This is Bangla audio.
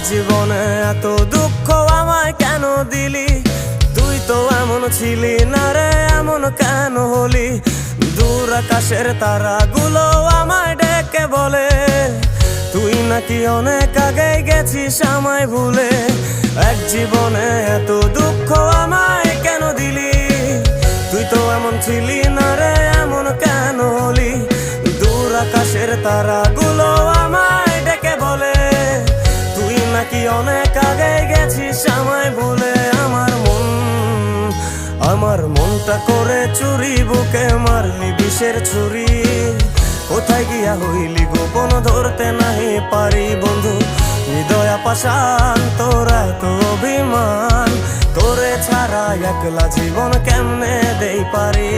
জীবনে এত দুঃখ আমায় কেন দিলি? তুই তো এমন ছিলি না রে, এমন কেন হলি? দূর আকাশের তারাগুলো আমায় ডেকে বলে তুই নাকি অনেক আগে গেছিস আমায় ভুলে। এক জীবনে এত দুঃখ আমায় কেন দিলি? তুই তো এমন ছিলি না রে, এমন কেন হলি? দূর আকাশের তারাগুলো আমায় ডেকে বলে তুই নাকি অনেক আগে গেছিস আমায় ভুলে। আমার মনটা করে চুরি, বুকে মারলি বিষের ছুরি। কোথায় গিয়া হইলি গোপন ধরতে নাহি পারি বন্ধু। হৃদয় পাষাণ তোর এত অভিমান, তোরে ছাড়া একলা জীবন কেমনে দেই পারি?